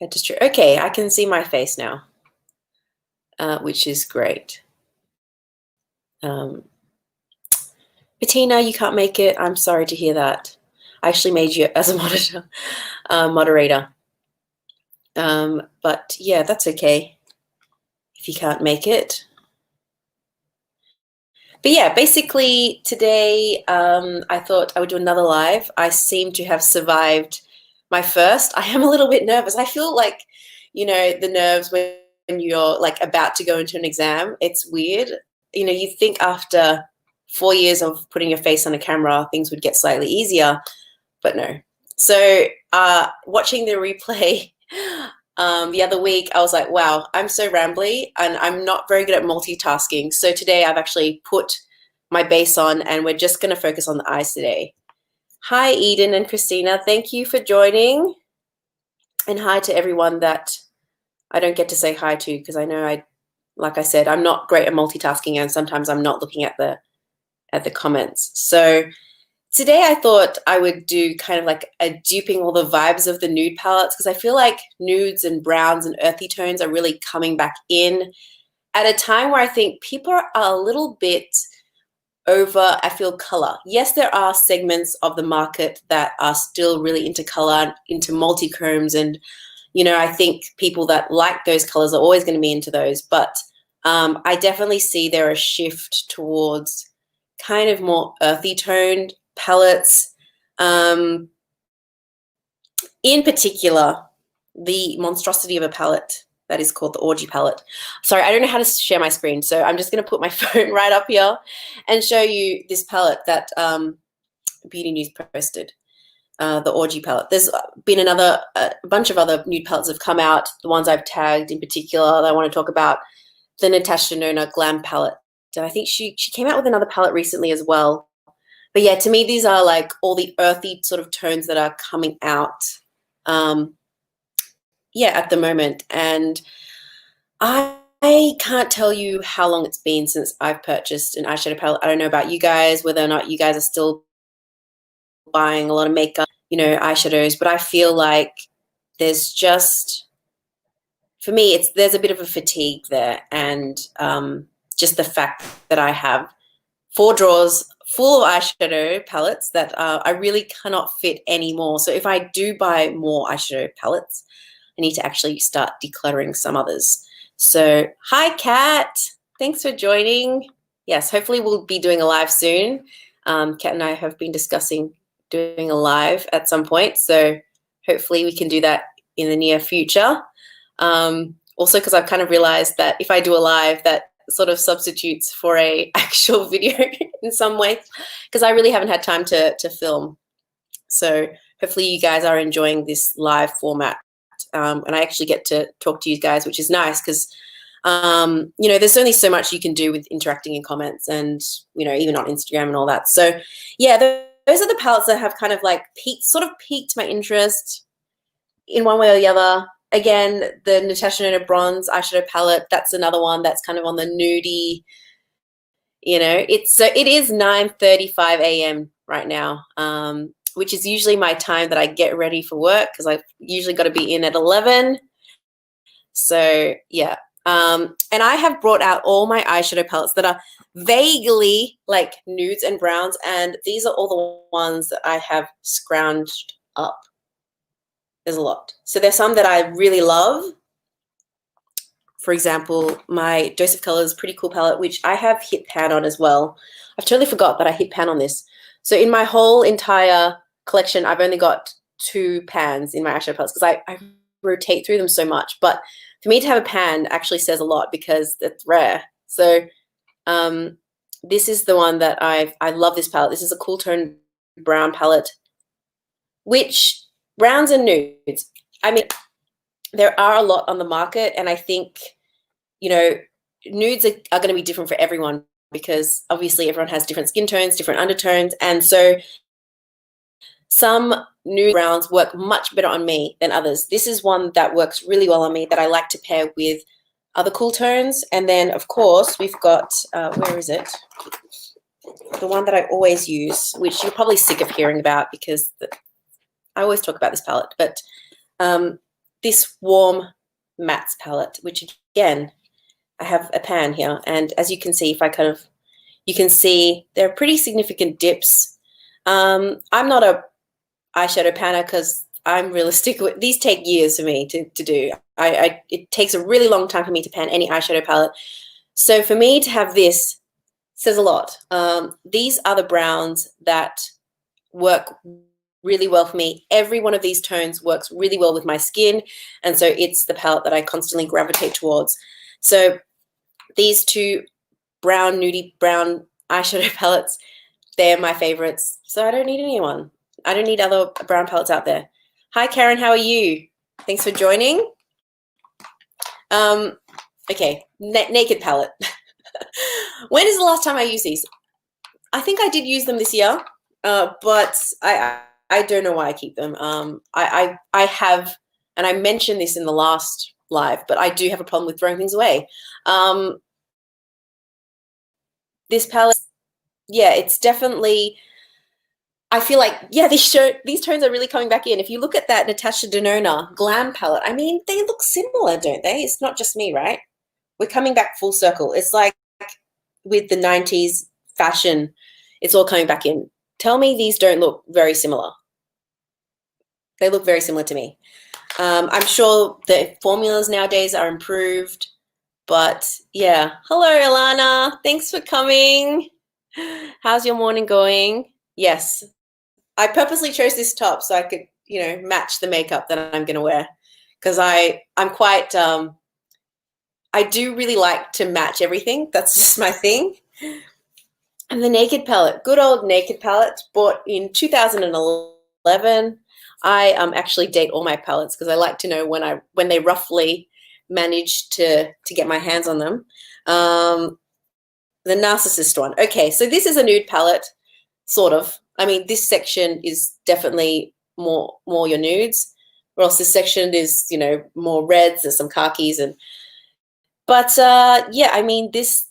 Okay, I can see my face now, which is great. Bettina, you can't make it. I'm sorry to hear that. I actually made you as a moderator. But yeah, that's okay if you can't make it. But yeah, basically today I thought I would do another live. I seem to have survived my first. I am a little bit nervous. I feel like, you know, the nerves when you're like about to go into an exam. It's weird. You know, you think after 4 years of putting your face on a camera, things would get slightly easier, but no. So watching the replay the other week, I was like, wow, I'm so rambly and I'm not very good at multitasking. So today I've actually put my base on and we're just going to focus on the eyes today. Hi, Eden and Christina. Thank you for joining. And hi to everyone that I don't get to say hi to because I know like I said, I'm not great at multitasking and sometimes I'm not looking at the comments. So today I thought I would do kind of like a duping all the vibes of the nude palettes because I feel like nudes and browns and earthy tones are really coming back in at a time where I think people are a little bit over, I feel, color. Yes, there are segments of the market that are still really into color, into multi-chromes, and, you know, I think people that like those colors are always going to be into those. But I definitely see there a shift towards kind of more earthy toned palettes. In particular, the monstrosity of a palette that is called the Orgy palette. Sorry, I don't know how to share my screen, so I'm just going to put my phone right up here and show you this palette that Beauty News posted, the Orgy palette. There's been a bunch of other nude palettes have come out, the ones I've tagged in particular that I want to talk about, the Natasha Denona Glam palette. And I think she came out with another palette recently as well. But yeah, to me, these are like all the earthy sort of tones that are coming out, yeah, at the moment. And I can't tell you how long it's been since I've purchased an eyeshadow palette. I don't know about you guys, whether or not you guys are still buying a lot of makeup, you know, eyeshadows, but I feel like there's just, for me, there's a bit of a fatigue there. And just the fact that I have 4 drawers full of eyeshadow palettes that I really cannot fit anymore. So if I do buy more eyeshadow palettes, I need to actually start decluttering some others. So hi, Kat. Thanks for joining. Yes, hopefully we'll be doing a live soon. Kat and I have been discussing doing a live at some point. So hopefully we can do that in the near future. Also, because I've kind of realized that if I do a live, that sort of substitutes for a actual video in some way, because I really haven't had time to film. So hopefully you guys are enjoying this live format. And I actually get to talk to you guys, which is nice because, you know, there's only so much you can do with interacting in comments and, you know, even on Instagram and all that. So yeah, those are the palettes that have kind of like piqued my interest in one way or the other. Again, the Natasha Denona Bronze eyeshadow palette, that's another one that's kind of on the nudie, you know. It is 9:35 a.m. right now, which is usually my time that I get ready for work because I've usually got to be in at 11. So yeah, and I have brought out all my eyeshadow palettes that are vaguely like nudes and browns, and these are all the ones that I have scrounged up. There's a lot. So there's some that I really love. For example, my Dose of Colors Pretty Cool palette, which I have hit pan on as well. I've totally forgot that I hit pan on this. So in my whole entire collection, I've only got 2 pans in my eyeshadow palettes because I rotate through them so much. But for me to have a pan actually says a lot because it's rare. So this is the one that I love this palette. This is a cool tone brown palette, which browns and nudes, I mean, there are a lot on the market, and I think, you know, nudes are going to be different for everyone because obviously everyone has different skin tones, different undertones, and so some nude browns work much better on me than others. This is one that works really well on me that I like to pair with other cool tones. And then, of course, we've got, where is it? The one that I always use, which you're probably sick of hearing about because I always talk about this palette, but this warm mattes palette, which again, I have a pan here, and as you can see, if I kind of, you can see there are pretty significant dips. I'm not a eyeshadow panner because I'm realistic. These take years for me to do. It takes a really long time for me to pan any eyeshadow palette. So for me to have this says a lot. These are the browns that work really well for me. Every one of these tones works really well with my skin, and so it's the palette that I constantly gravitate towards. So these two brown, nudie brown eyeshadow palettes, they're my favorites. So I don't need anyone. I don't need other brown palettes out there. Hi, Karen. How are you? Thanks for joining. Okay, naked palette. When is the last time I used these? I think I did use them this year, but I don't know why I keep them. I have, and I mentioned this in the last live, but I do have a problem with throwing things away. This palette, yeah, it's definitely, I feel like, yeah, these tones are really coming back in. If you look at that Natasha Denona Glam palette, I mean, they look similar, don't they? It's not just me, right? We're coming back full circle. It's like with the 90s fashion, it's all coming back in. Tell me these don't look very similar. They look very similar to me. I'm sure the formulas nowadays are improved, but yeah. Hello, Ilana. Thanks for coming. How's your morning going? Yes. I purposely chose this top so I could, you know, match the makeup that I'm going to wear, because I'm quite, I do really like to match everything. That's just my thing. And the Naked palette, good old Naked palette, bought in 2011. I actually date all my palettes because I like to know when they roughly manage to get my hands on them. The Narcissist one. Okay, so this is a nude palette, sort of. I mean, this section is definitely more your nudes, or else this section is, you know, more reds. There's some khakis but yeah, I mean, this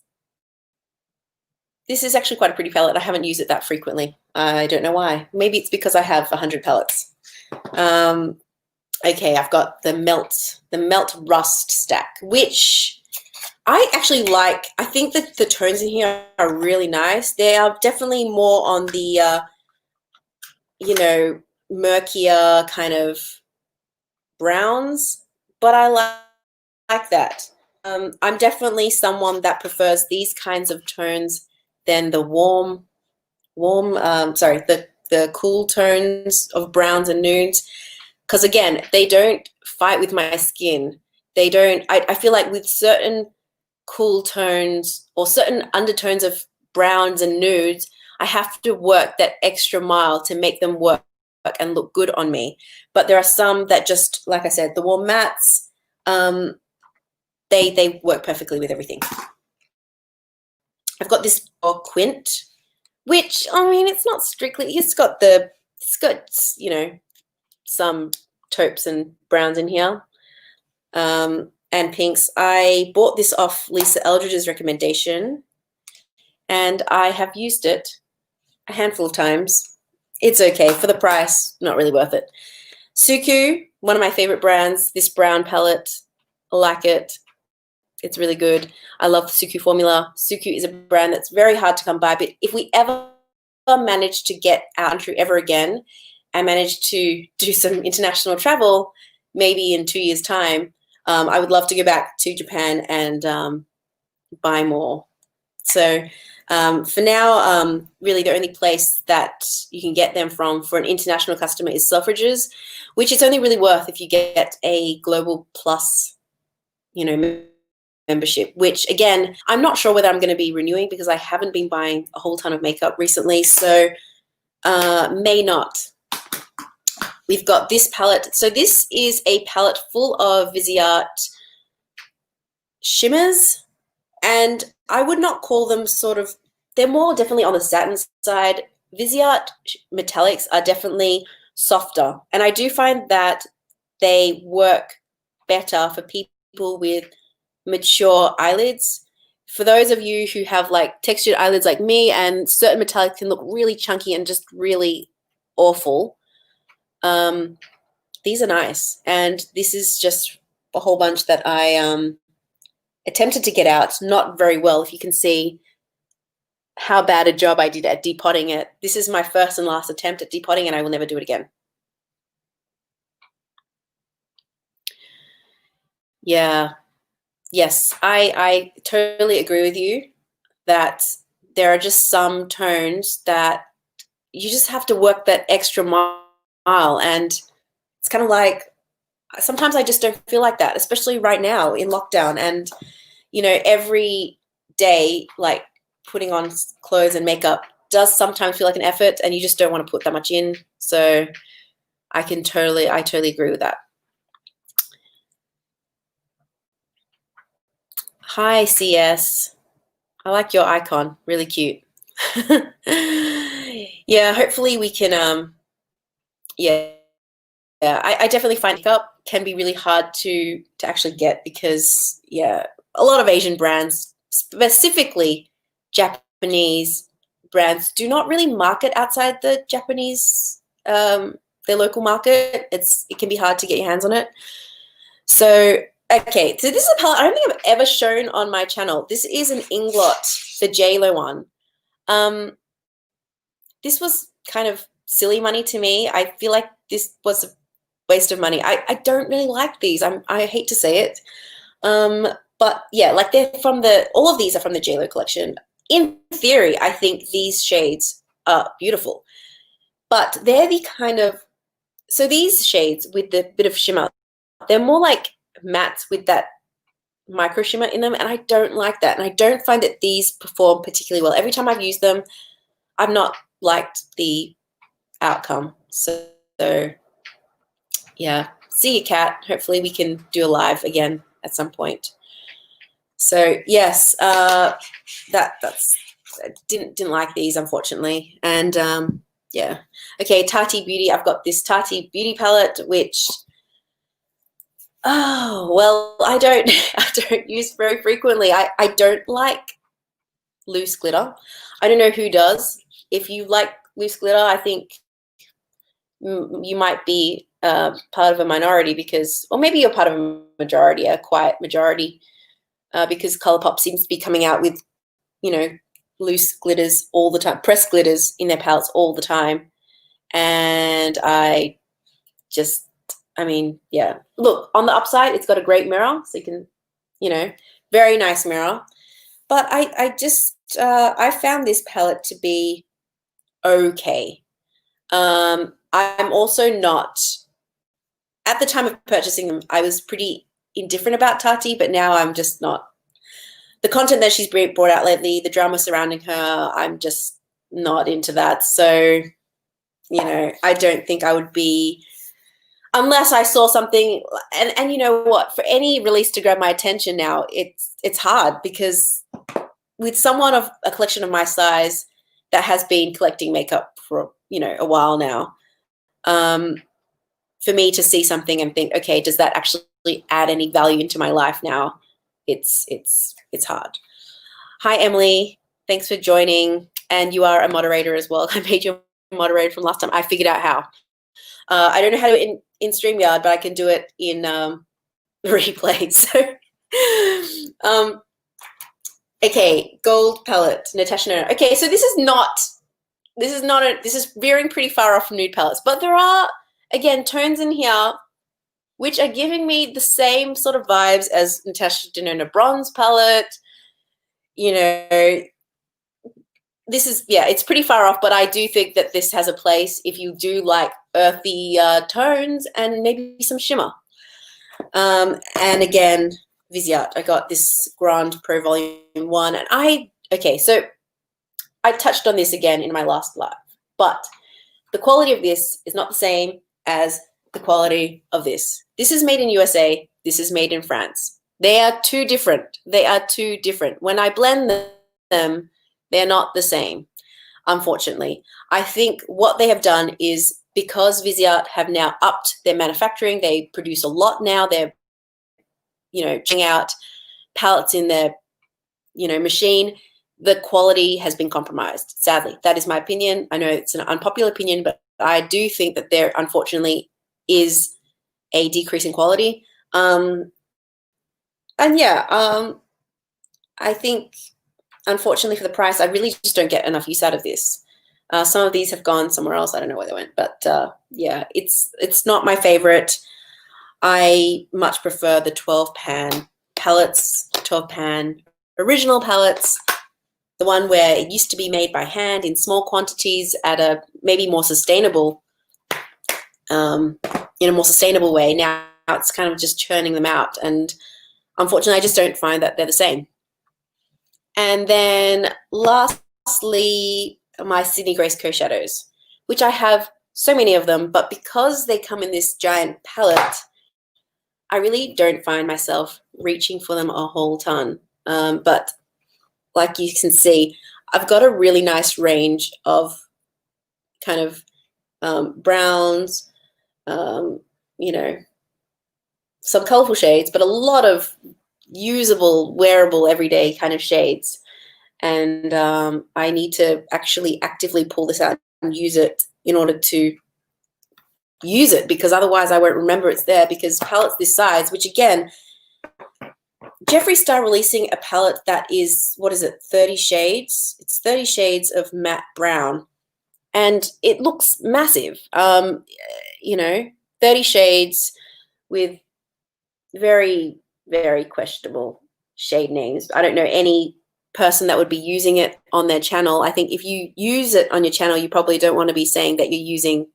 is actually quite a pretty palette. I haven't used it that frequently. I don't know why. Maybe it's because I have 100 palettes. Okay, I've got the Melt Rust stack, which I actually like. I think that the tones in here are really nice. They are definitely more on the, you know, murkier kind of browns, but I like that. I'm definitely someone that prefers these kinds of tones than the the cool tones of browns and nudes, because again, they don't fight with my skin. They don't. I feel like with certain cool tones or certain undertones of browns and nudes, I have to work that extra mile to make them work and look good on me. But there are some that just, like I said, the warm mattes, they work perfectly with everything. I've got this Quint, which, I mean, it's not strictly, it's got, you know, some taupes and browns in here, and pinks. I bought this off Lisa Eldridge's recommendation, and I have used it a handful of times. It's okay. For the price, not really worth it. Suku, one of my favorite brands, this brown palette, I like it. It's really good. I love the Suku formula. Suku is a brand that's very hard to come by, but if we ever manage to get out country ever again and manage to do some international travel, maybe in 2 years' time, I would love to go back to Japan and buy more. So for now, really the only place that you can get them from for an international customer is Selfridges, which it's only really worth if you get a Global Plus, you know, membership, which again, I'm not sure whether I'm going to be renewing because I haven't been buying a whole ton of makeup recently, so may not. We've got this palette. So this is a palette full of Viseart shimmers, and I would not call them sort of, they're more definitely on the satin side. Viseart metallics are definitely softer, and I do find that they work better for people with mature eyelids. For those of you who have like textured eyelids like me, and certain metallics can look really chunky and just really awful, these are nice. And this is just a whole bunch that I attempted to get out, not very well, if you can see how bad a job I did at depotting it. This is my first and last attempt at depotting, and I will never do it again. Yeah. Yes, I totally agree with you that there are just some tones that you just have to work that extra mile. And it's kind of like, sometimes I just don't feel like that, especially right now in lockdown. And, you know, every day, like putting on clothes and makeup does sometimes feel like an effort, and you just don't want to put that much in. So I totally agree with that. Hi, CS. I like your icon. Really cute. Yeah, hopefully we can, yeah, I definitely find makeup can be really hard to actually get because, yeah, a lot of Asian brands, specifically Japanese brands, do not really market outside the Japanese, their local market. It can be hard to get your hands on it. So, okay, so this is a palette I don't think I've ever shown on my channel. This is an Inglot, the JLo one. This was kind of silly money to me. I feel like this was a waste of money. I don't really like these. I hate to say it. But yeah, like all of these are from the JLo collection. In theory, I think these shades are beautiful. But they're the kind of, so these shades with the bit of shimmer, they're more like mattes with that micro shimmer in them, and I don't like that. And I don't find that these perform particularly well. Every time I've used them, I've not liked the outcome. So yeah, see you, Kat. Hopefully we can do a live again at some point. So yes, that's I didn't like these, unfortunately. And yeah, okay, Tati Beauty. I've got this Tati Beauty palette, which, oh well, I don't use very frequently. I don't like loose glitter. I don't know who does. If you like loose glitter, I think you might be part of a minority because, or maybe you're part of a majority, a quiet majority, because Colourpop seems to be coming out with, you know, loose glitters all the time, pressed glitters in their palettes all the time. And I mean, yeah. Look, on the upside, it's got a great mirror, so you can, you know, very nice mirror. But I found this palette to be okay. I'm also not, at the time of purchasing them, I was pretty indifferent about Tati, but now I'm just not. The content that she's brought out lately, the drama surrounding her, I'm just not into that. So, you know, I don't think I would be, unless I saw something, and you know what, for any release to grab my attention now, it's hard because with someone of a collection of my size that has been collecting makeup for, you know, a while now, for me to see something and think, okay, does that actually add any value into my life now? It's hard. Hi, Emily. Thanks for joining. And you are a moderator as well. I made you a moderator from last time. I figured out how. I don't know how to do it in StreamYard, but I can do it in replay. So, okay, gold palette, Natasha. No. Okay, so this is veering pretty far off from nude palettes, but there are, again, tones in here which are giving me the same sort of vibes as Natasha Denona bronze palette. You know, this is, yeah, it's pretty far off, but I do think that this has a place if you do like earthy tones and maybe some shimmer. And again, Viseart, I got this Grand Pro Volume 1, and okay, so I touched on this again in my last live, but the quality of this is not the same as the quality of this. This is made in USA. This is made in France. They are too different. They are too different. When I blend them, they're not the same, unfortunately. I think what they have done is, because Viseart have now upped their manufacturing, they produce a lot now. They're, you know, churning out palettes in their, you know, machine. The quality has been compromised, sadly. That is my opinion. I know it's an unpopular opinion, but I do think that there, unfortunately, is a decrease in quality. And yeah, I think, unfortunately for the price, I really just don't get enough use out of this. Some of these have gone somewhere else. I don't know where they went, but yeah, it's not my favorite. I much prefer the 12 pan palettes, 12 pan original palettes, the one where it used to be made by hand in small quantities at a maybe more sustainable, in a more sustainable way. Now it's kind of just churning them out, and unfortunately, I just don't find that they're the same. And then lastly, my Sydney Grace Co shadows, which I have so many of them, but because they come in this giant palette, I really don't find myself reaching for them a whole ton. But like you can see, I've got a really nice range of kind of browns, you know, some colorful shades, but a lot of usable, wearable, everyday kind of shades. And I need to actually actively pull this out and use it in order to use it, because otherwise I won't remember it's there, because palettes this size, which again, Jeffree Star releasing a palette that is, what is it, 30 shades? It's 30 shades of matte brown, and it looks massive. You know, 30 shades with very, very questionable shade names. I don't know any person that would be using it on their channel. I think if you use it on your channel, you probably don't want to be saying that you're using,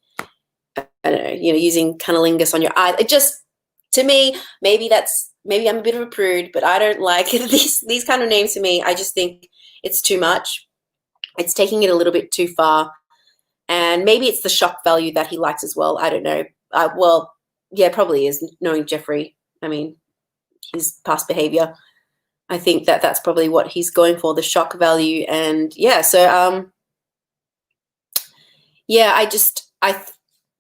I don't know, you know, using cunnilingus on your eyes. It just, to me, maybe I'm a bit of a prude, but I don't like these kind of names. To me, I just think it's too much. It's taking it a little bit too far. And maybe it's the shock value that he likes as well. I don't know. Well, yeah, probably is, knowing Jeffree. I mean, his past behavior. I think that that's probably what he's going for, the shock value. And yeah, so yeah, I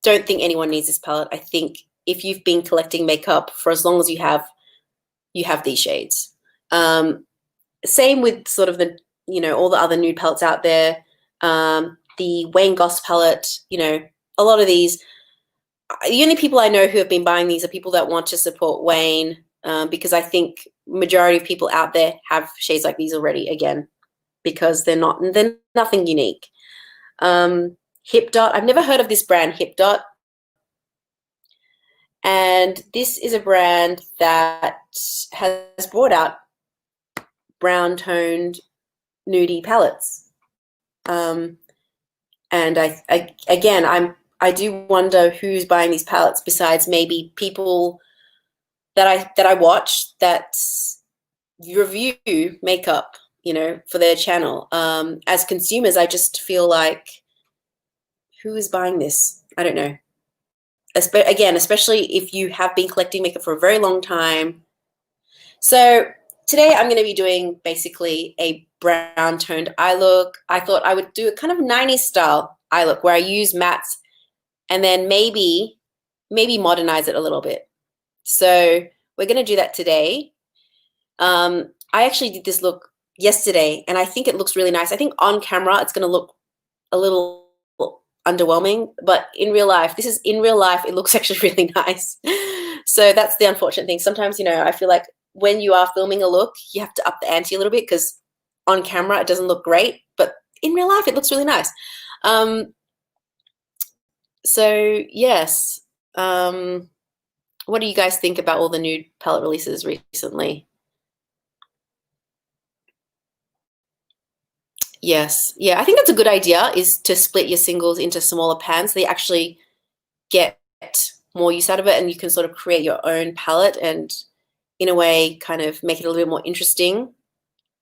don't think anyone needs this palette. I think if you've been collecting makeup for as long as you have these shades. Same with sort of the, you know, all the other nude palettes out there. The Wayne Goss palette, you know, a lot of these, the only people I know who have been buying these are people that want to support Wayne, because I think majority of people out there have shades like these already, again, because they're nothing unique. Hip Dot, I've never heard of this brand, Hip Dot. And this is a brand that has brought out brown toned nudie palettes. And I do wonder who's buying these palettes besides maybe people that I watch that review makeup, you know, for their channel. As consumers, I just feel like, who is buying this? I don't know. Again, especially if you have been collecting makeup for a very long time. So today I'm going to be doing basically a brown toned eye look. I thought I would do a kind of 90s style eye look where I use mattes and then maybe modernize it a little bit. So we're going to do that today. I actually did this look yesterday and I think it looks really nice. I think on camera it's going to look a little underwhelming, but in real life, it looks actually really nice. So that's the unfortunate thing. Sometimes, you know, I feel like when you are filming a look, you have to up the ante a little bit, because on camera it doesn't look great, but in real life it looks really nice. So yes, what do you guys think about all the nude palette releases recently? Yes, yeah, I think that's a good idea, is to split your singles into smaller pans so they actually get more use out of it, and you can sort of create your own palette and in a way kind of make it a little bit more interesting.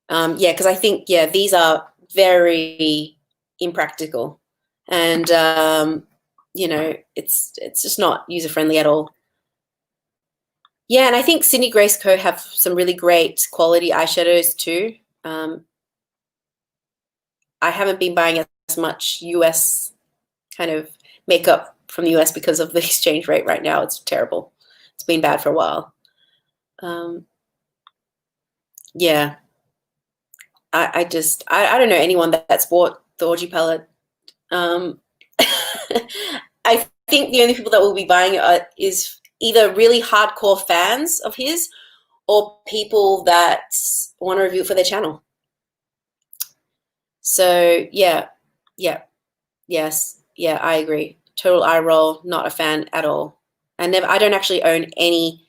Yeah, because I think, yeah, these are very impractical, and you know, it's just not user friendly at all. Yeah, and I think Sydney Grace Co have some really great quality eyeshadows too. I haven't been buying as much US kind of makeup from the US because of the exchange rate right now. It's terrible. It's been bad for a while. Yeah, I don't know anyone that's bought the Orgy palette. I think the only people that will be buying it is either really hardcore fans of his or people that want to review it for their channel. So yeah, I agree. Total eye roll, not a fan at all. I don't actually own any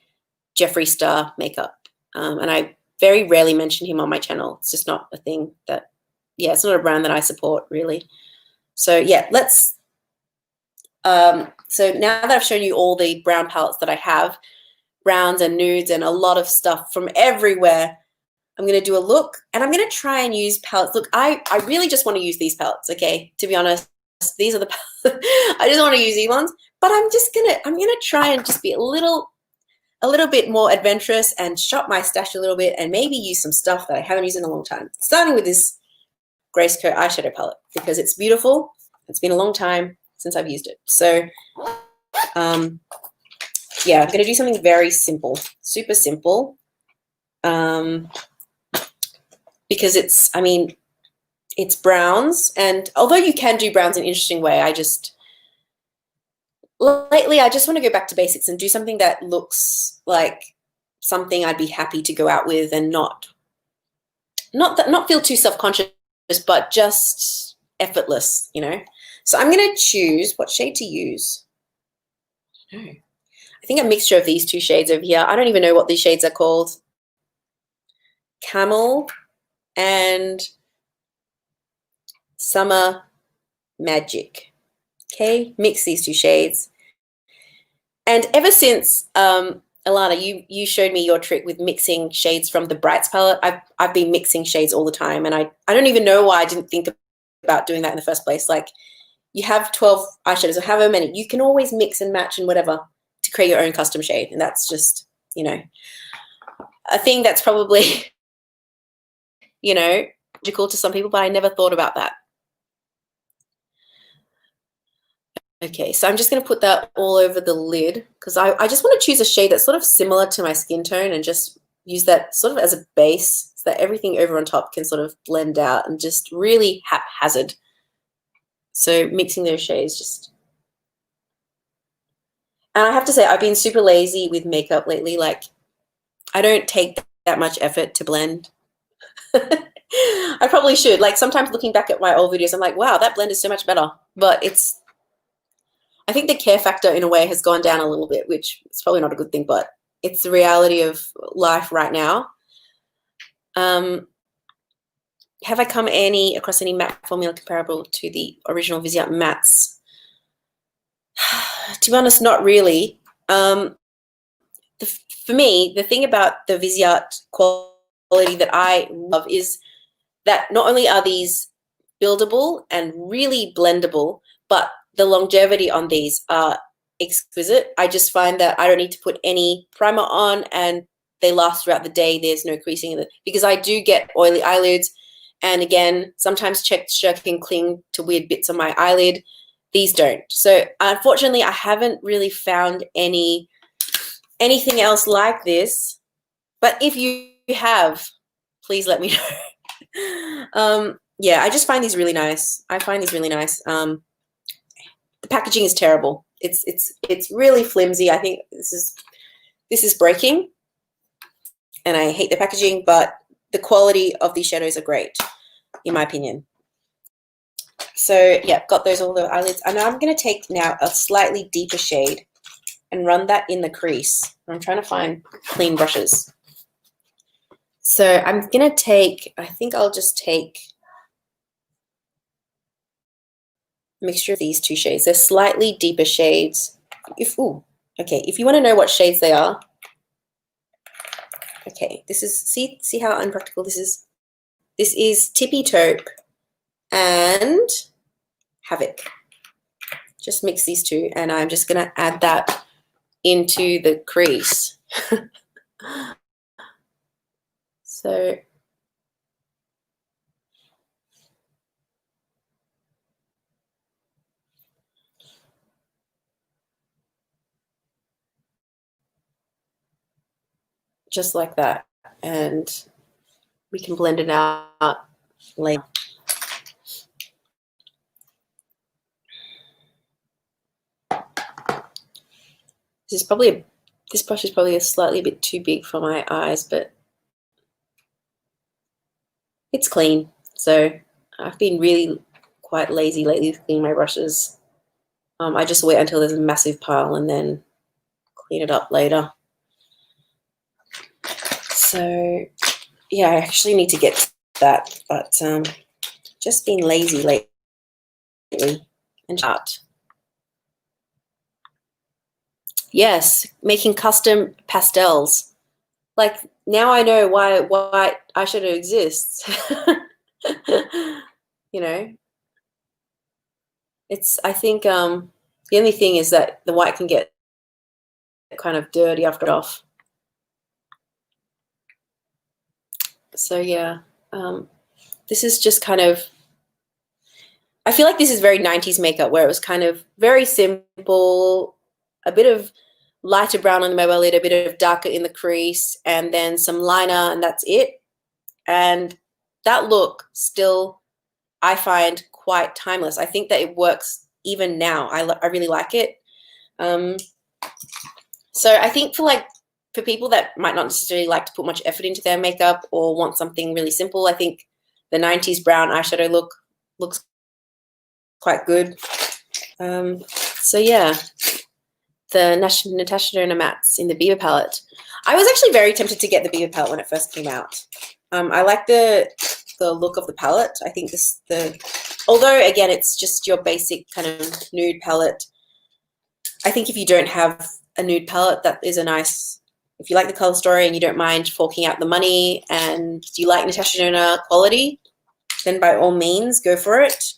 Jeffree Star makeup, and I very rarely mention him on my channel. It's just not a thing that, yeah, it's not a brand that I support really. So yeah, let's. So now that I've shown you all the brown palettes that I have, browns and nudes and a lot of stuff from everywhere, I'm going to do a look, and I'm going to try and use palettes. Look, I really just want to use these palettes, okay? To be honest, these are the palettes. I just want to use these ones, but I'm going to try and just be a little bit more adventurous and shop my stash a little bit and maybe use some stuff that I haven't used in a long time. Starting with this Grace Coat eyeshadow palette because it's beautiful. It's been a long time since I've used it. So, yeah, I'm going to do something very simple, super simple. Because it's browns, and although you can do browns in an interesting way, lately I just want to go back to basics and do something that looks like something I'd be happy to go out with and not feel too self-conscious, but just effortless, you know. So I'm going to choose what shade to use. I think a mixture of these two shades over here. I don't even know what these shades are called. Camel and Summer Magic. Okay, mix these two shades. And ever since Alana, you showed me your trick with mixing shades from the Brights palette. I've been mixing shades all the time, and I don't even know why I didn't think about doing that in the first place. Like, you have 12 eyeshadows or however many, you can always mix and match and whatever to create your own custom shade, and that's just, you know, a thing that's probably, you know, magical to some people, but I never thought about that. Okay, so I'm just going to put that all over the lid because I just want to choose a shade that's sort of similar to my skin tone and just use that sort of as a base so that everything over on top can sort of blend out and just really haphazard. So mixing those shades just... And I have to say, I've been super lazy with makeup lately. Like, I don't take that much effort to blend. I probably should. Like, sometimes looking back at my old videos, I'm like, wow, that blend is so much better. But I think the care factor in a way has gone down a little bit, which is probably not a good thing, but it's the reality of life right now. Have I come across any matte formula comparable to the original Viseart mattes? To be honest, not really. For me, the thing about the Viseart quality that I love is that not only are these buildable and really blendable, but the longevity on these are exquisite. I just find that I don't need to put any primer on and they last throughout the day. There's no creasing in it because I do get oily eyelids. And again, sometimes texture can cling to weird bits on my eyelid. These don't. So unfortunately, I haven't really found anything else like this. But if you have, please let me know. Yeah, I just find these really nice. I find these really nice. The packaging is terrible. It's really flimsy. I think this is breaking, and I hate the packaging. But the quality of these shadows are great, in my opinion. So yeah, got those all the eyelids, and I'm going to take now a slightly deeper shade and run that in the crease. I'm trying to find clean brushes. So I'm going to take, I think I'll just take a mixture of these two shades. They're slightly deeper shades. If you want to know what shades they are. Okay, this is, see how unpractical this is? This is Tippy Taupe and Havoc. Just mix these two, and I'm just going to add that into the crease. So just like that, and we can blend it out later. This is probably This brush is probably slightly a bit too big for my eyes, but it's clean. So I've been really quite lazy lately with cleaning my brushes. I just wait until there's a massive pile and then clean it up later. So yeah, I actually need to get that, but just been lazy lately and start. Yes, making custom pastels. Like now I know why eyeshadow exists. You know, I think the only thing is that the white can get kind of dirty after off. So yeah, this is just kind of, I feel like this is very 90s makeup where it was kind of very simple, a bit of lighter brown on the mobile lid, a bit of darker in the crease, and then some liner, and that's it. And that look still, I find quite timeless. I think that it works even now. I really like it. So I think for people that might not necessarily like to put much effort into their makeup or want something really simple, I think the 90s brown eyeshadow look looks quite good. So yeah, the Natasha Denona mattes in the Beaver palette. I was actually very tempted to get the Beaver palette when it first came out. I like the look of the palette. I think although again it's just your basic kind of nude palette. I think if you don't have a nude palette, that is a nice. If you like the color story and you don't mind forking out the money and you like Natasha Denona quality, then by all means go for it.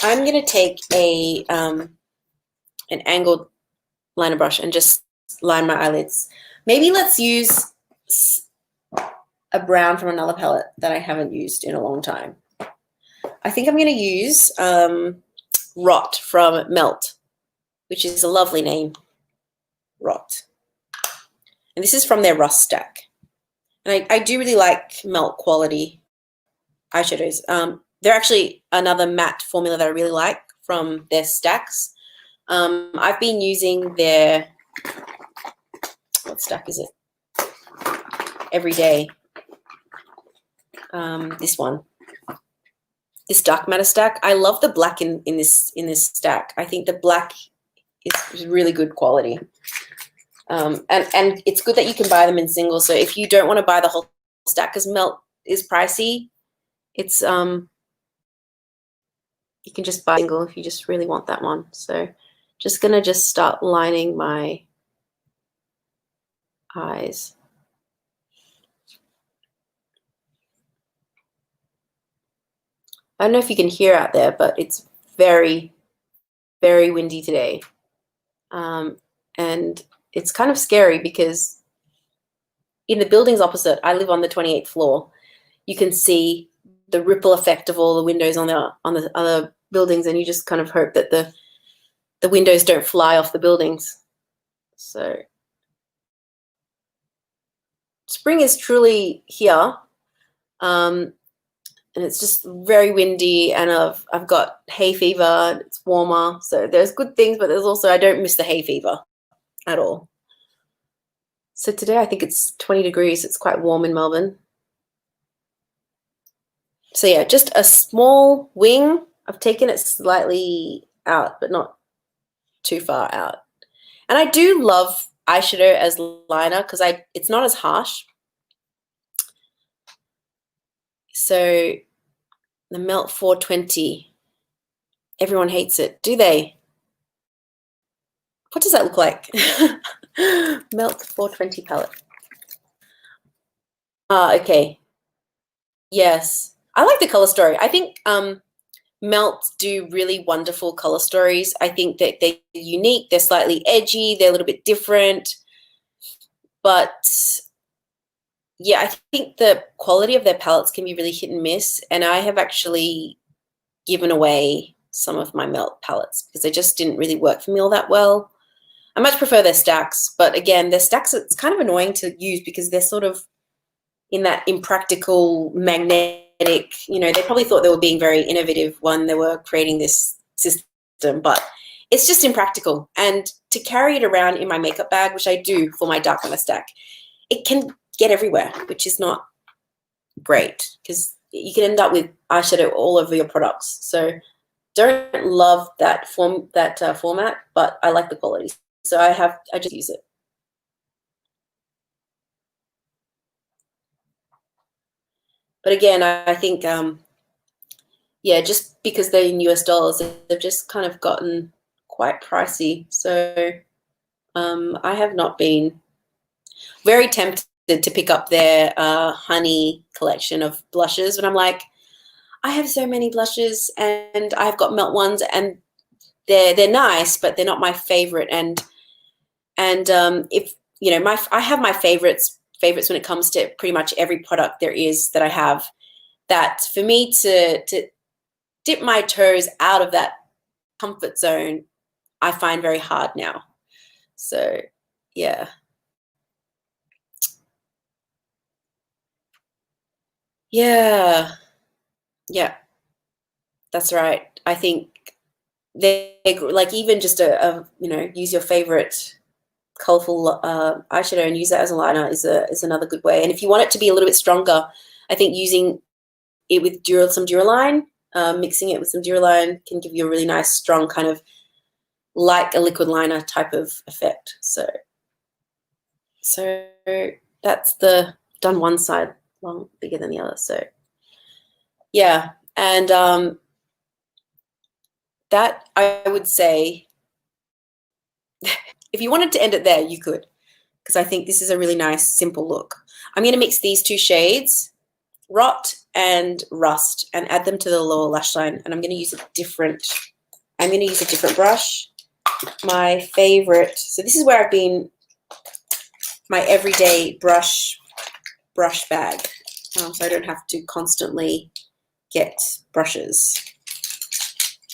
I'm gonna take an angled liner brush and just line my eyelids. Maybe let's use a brown from another palette that I haven't used in a long time. I think I'm gonna use Rot from Melt, which is a lovely name, Rot. And this is from their Rust stack. And I do really like Melt quality eyeshadows. They're actually another matte formula that I really like from their stacks. I've been using their, what stack is it? Every day. This one. This dark matter stack. I love the black in this stack. I think the black is really good quality. And it's good that you can buy them in singles. So if you don't want to buy the whole stack because Melt is pricey, it's you can just buy a single if you just really want that one. So just gonna start lining my eyes. I don't know if you can hear out there, but it's very, very windy today. And it's kind of scary because in the buildings opposite, I live on the 28th floor, you can see the ripple effect of all the windows on the other buildings, and you just kind of hope that the windows don't fly off the buildings. So spring is truly here. And it's just very windy, and I've got hay fever. It's warmer, so there's good things, but there's also, I don't miss the hay fever at all. So today I think it's 20 degrees. It's quite warm in Melbourne. So yeah, just a small wing. I've taken it slightly out, but not too far out. And I do love eyeshadow as liner because it's not as harsh. So the Melt 420, everyone hates it, do they? What does that look like? Melt 420 palette. Okay. Yes. I like the color story. I think Melt do really wonderful color stories. I think that they're unique, they're slightly edgy, they're a little bit different. But yeah, I think the quality of their palettes can be really hit and miss. And I have actually given away some of my Melt palettes because they just didn't really work for me all that well. I much prefer their stacks, but again, their stacks, it's kind of annoying to use because they're sort of in that impractical, magnetic, they probably thought they were being very innovative when they were creating this system, but it's just impractical. And to carry it around in my makeup bag, which I do for my dark liner stack, it can get everywhere, which is not great because you can end up with eyeshadow all over your products. So don't love that format, but I like the quality. So I just use it. But again, I think, yeah, just because they're in US dollars, they've just kind of gotten quite pricey. So I have not been very tempted to pick up their honey collection of blushes, but I'm like, I have so many blushes and I've got melt ones and they're nice, but they're not my favorite. And if you know, I have my favorites when it comes to pretty much every product there is that I have. That for me to dip my toes out of that comfort zone, I find very hard now. So yeah. Yeah. Yeah. That's right. I think they like even just a you know, use your favorite colorful eyeshadow and use that as a liner is another good way. And if you want it to be a little bit stronger, I think using it with some Duraline, mixing it with some Duraline can give you a really nice, strong kind of like a liquid liner type of effect. So that's done one side long bigger than the other. So yeah, and that I would say, if you wanted to end it there, you could, because I think this is a really nice, simple look. I'm going to mix these two shades, Rot and Rust, and add them to the lower lash line. And I'm going to use a different brush. My favorite. So this is where I've been, my everyday brush bag. So I don't have to constantly get brushes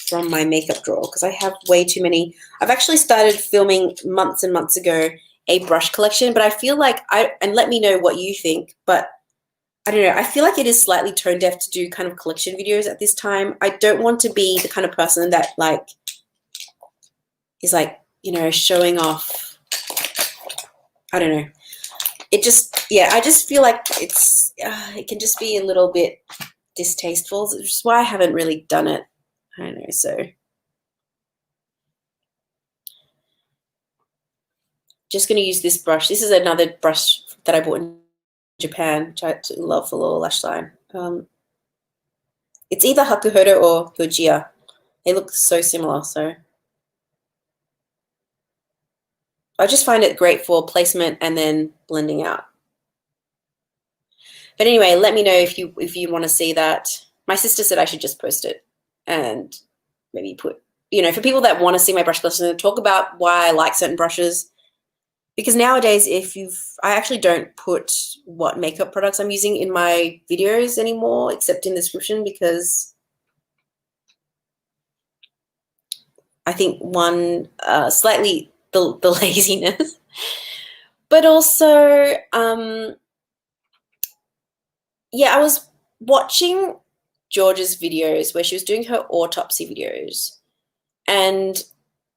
from my makeup drawer because I have way too many. I've actually started filming months and months ago a brush collection, but I feel like and let me know what you think, but I don't know, I feel like it is slightly tone deaf to do kind of collection videos at this time. I don't want to be the kind of person that like is like, you know, showing off. I don't know. It just, yeah, I just feel like it can just be a little bit distasteful, which is why I haven't really done it. I don't know, so just going to use this brush. This is another brush that I bought in Japan, which I absolutely love for lower lash line. It's either Hakuhodo or Fujiya. They look so similar, so I just find it great for placement and then blending out. But anyway, let me know if you want to see that. My sister said I should just post it and maybe put, you know, for people that want to see my brush collection and talk about why I like certain brushes. Because nowadays, I actually don't put what makeup products I'm using in my videos anymore, except in the description, because I think one, slightly the laziness, but also, yeah, I was watching George's videos where she was doing her autopsy videos, and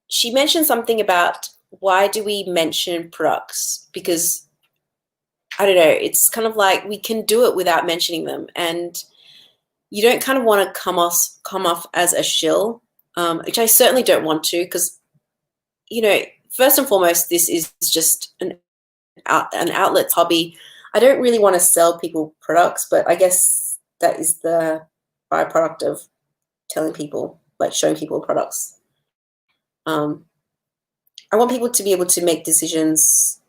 she mentioned something about why do we mention products? Because I don't know, it's kind of like we can do it without mentioning them, and you don't kind of want to come off as a shill, which I certainly don't want to, because, you know, first and foremost, this is just an outlet hobby. I don't really want to sell people products, but I guess that is the byproduct of telling people, like showing people products. I want people to be able to make decisions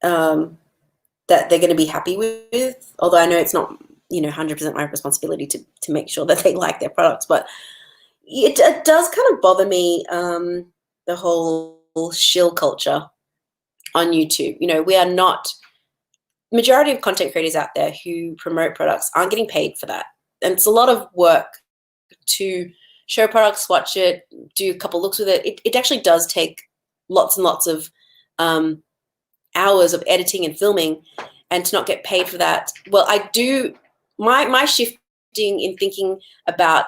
that they're going to be happy with, although I know it's not, you know, 100% my responsibility to make sure that they like their products, but it does kind of bother me, the whole shill culture on YouTube. You know, we are not, majority of content creators out there who promote products aren't getting paid for that. And it's a lot of work to show products, watch it, do a couple looks with it. It actually does take lots and lots of hours of editing and filming, and to not get paid for that. Well, I do, my shifting in thinking about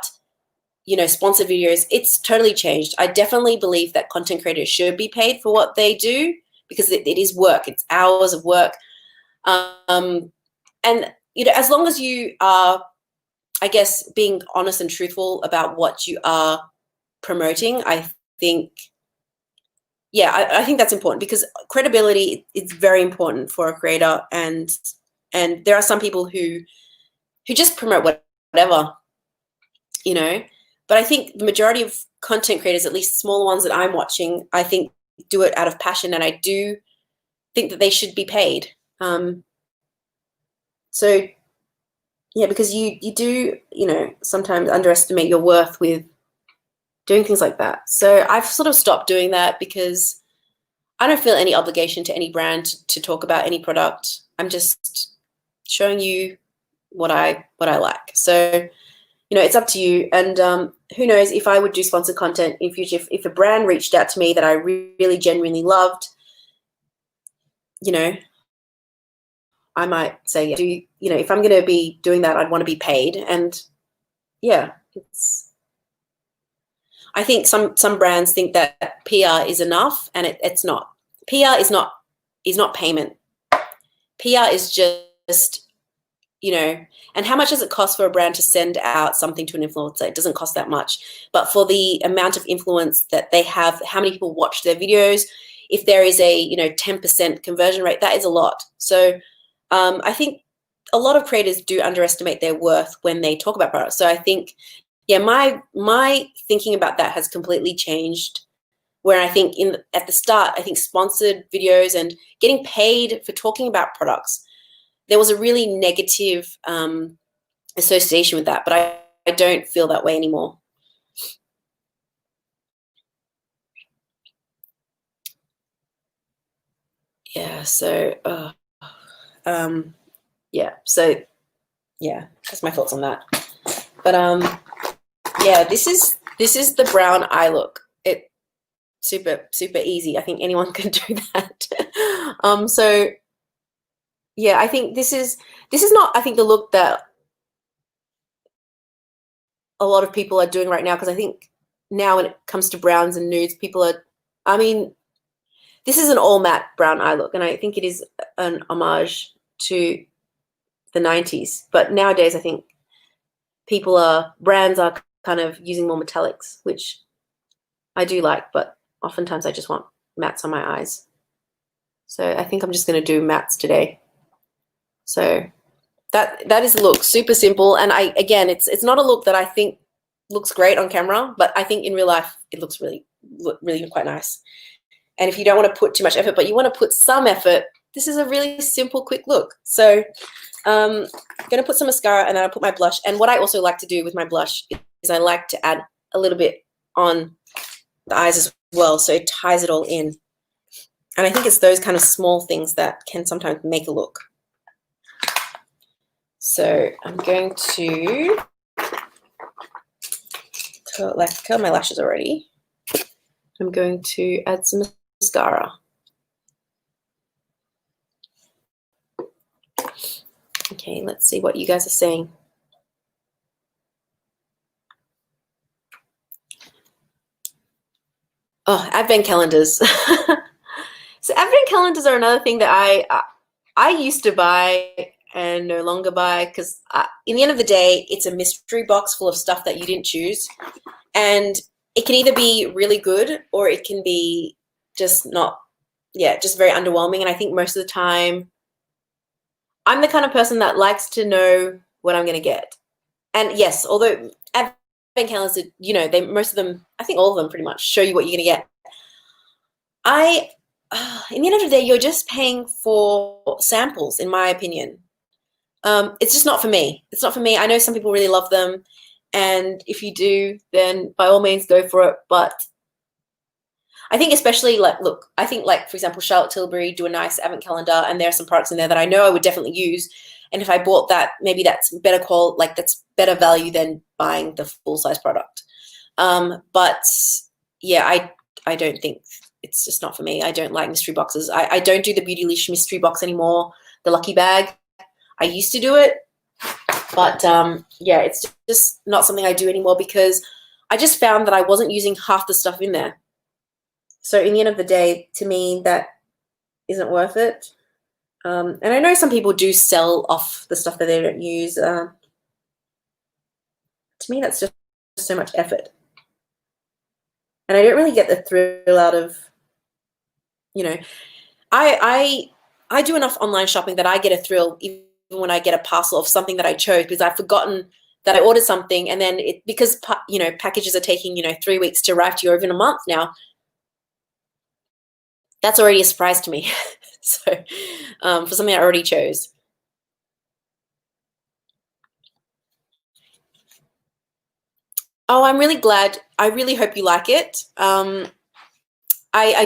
sponsored videos, it's totally changed. I definitely believe that content creators should be paid for what they do because it is work. It's hours of work. And, as long as you are, I guess, being honest and truthful about what you are promoting, I think, I think that's important because credibility is very important for a creator. And there are some people who just promote whatever, but I think the majority of content creators, at least smaller ones that I'm watching, I think do it out of passion, and I do think that they should be paid. So yeah, because you do, sometimes underestimate your worth with doing things like that. So I've sort of stopped doing that because I don't feel any obligation to any brand to talk about any product. I'm just showing you what I like. So, it's up to you. And who knows if I would do sponsored content in future, if a brand reached out to me that I really genuinely loved, I might say, if I'm going to be doing that, I'd want to be paid. And yeah, I think some brands think that PR is enough, and it's not. PR is not payment. PR is just, and how much does it cost for a brand to send out something to an influencer? It doesn't cost that much. But for the amount of influence that they have, how many people watch their videos, if there is a 10% conversion rate, that is a lot. So I think a lot of creators do underestimate their worth when they talk about products. So I think, my thinking about that has completely changed. Where I think at the start, I think sponsored videos and getting paid for talking about products, there was a really negative association with that, but I don't feel that way anymore. Yeah, so that's my thoughts on that. But this is the brown eye look. It super easy. I think anyone can do that. So yeah, I think this is not, I think, the look that a lot of people are doing right now, because I think now when it comes to browns and nudes, this is an all matte brown eye look, and I think it is an homage to the 90s. But nowadays, I think brands are kind of using more metallics, which I do like, but oftentimes I just want mattes on my eyes. So I think I'm just going to do mattes today. So that is the look, super simple. And again, it's not a look that I think looks great on camera, but I think in real life it looks really quite nice. And if you don't want to put too much effort, but you want to put some effort, this is a really simple, quick look. So I'm going to put some mascara, and then I'll put my blush. And what I also like to do with my blush is I like to add a little bit on the eyes as well, so it ties it all in. And I think it's those kind of small things that can sometimes make a look. So I'm going to curl my lashes already. I'm going to add some mascara. Okay, let's see what you guys are saying. Oh, advent calendars. So advent calendars are another thing that I used to buy and no longer buy, because in the end of the day, it's a mystery box full of stuff that you didn't choose. And it can either be really good or it can be just not, just very underwhelming. And I think most of the time, I'm the kind of person that likes to know what I'm going to get. And yes, although advent calendars, most of them, I think all of them pretty much show you what you're going to get. In the end of the day, you're just paying for samples, in my opinion. It's just not for me. It's not for me. I know some people really love them. And if you do, then by all means go for it. But I think especially I think for example, Charlotte Tilbury do a nice advent calendar, and there are some products in there that I know I would definitely use. And if I bought that, maybe that's better quality, that's better value than buying the full size product. But yeah, I don't think, it's just not for me. I don't like mystery boxes. I don't do the Beautylish mystery box anymore, the lucky bag. I used to do it, but it's just not something I do anymore, because I just found that I wasn't using half the stuff in there. So in the end of the day, to me, that isn't worth it. And I know some people do sell off the stuff that they don't use. To me, that's just so much effort. And I don't really get the thrill out of, you know, I do enough online shopping that I get a thrill even when I get a parcel of something that I chose, because I've forgotten that I ordered something, and then because packages are taking 3 weeks to arrive to you, or even a month now. That's already a surprise to me. So for something I already chose. Oh, I'm really glad. I really hope you like it. I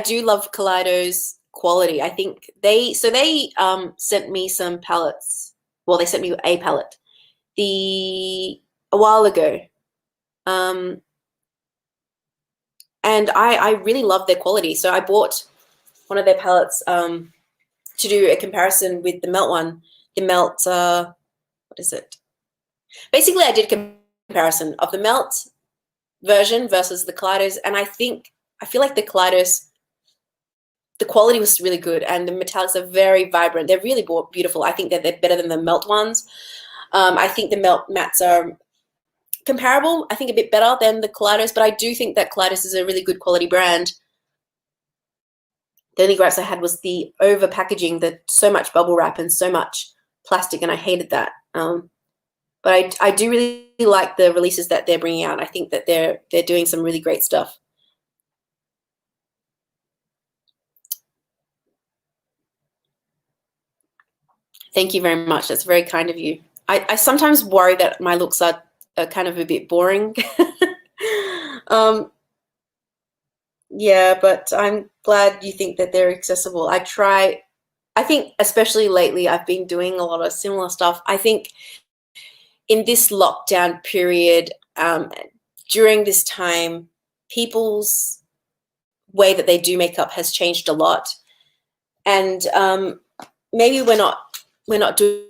do love Kaleido's quality. I think they sent me some palettes. Well, they sent me a palette a while ago. And I really love their quality. So I bought one of their palettes to do a comparison with the Melt one. The Melt, what is it? Basically, I did a comparison of the Melt version versus the Kaleidos, and I feel like the Kaleidos, the quality was really good, and the metallics are very vibrant. They're really beautiful. I think that they're better than the Melt ones. I think the Melt mattes are comparable. I think a bit better than the Kaleidos, but I do think that Kaleidos is a really good quality brand. The only gripes I had was the over packaging, so much bubble wrap and so much plastic, and I hated that. But I do really like the releases that they're bringing out. I think that they're doing some really great stuff. Thank you very much. That's very kind of you. I sometimes worry that my looks are kind of a bit boring. Yeah, but I'm glad you think that they're accessible. I think especially lately, I've been doing a lot of similar stuff. I think in this lockdown period, during this time, people's way that they do makeup has changed a lot. And maybe we're not doing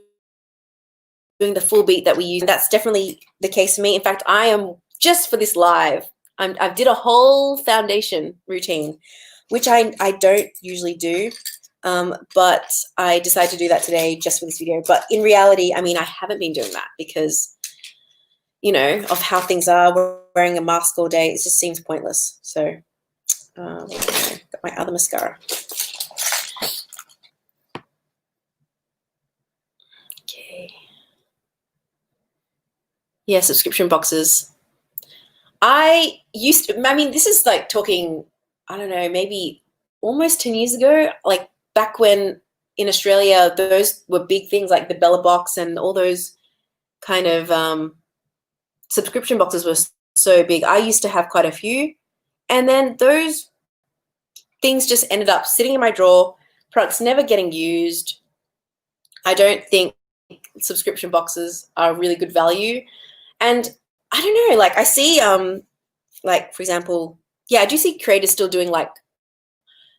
the full beat that we use. That's definitely the case for me. In fact, I am, just for this live, I did a whole foundation routine, which I don't usually do, but I decided to do that today just for this video. But in reality, I mean, I haven't been doing that because, of how things are. Wearing a mask all day, it just seems pointless. So, got my other mascara. Okay. Yeah, subscription boxes. I mean, this is like talking, I don't know, maybe almost 10 years ago, like back when in Australia, those were big things like the Bella Box and all those kind of subscription boxes were so big. I used to have quite a few, and then those things just ended up sitting in my drawer, products never getting used. I don't think subscription boxes are really good value. And I don't know, like I see, like for example, yeah, I do see creators still doing like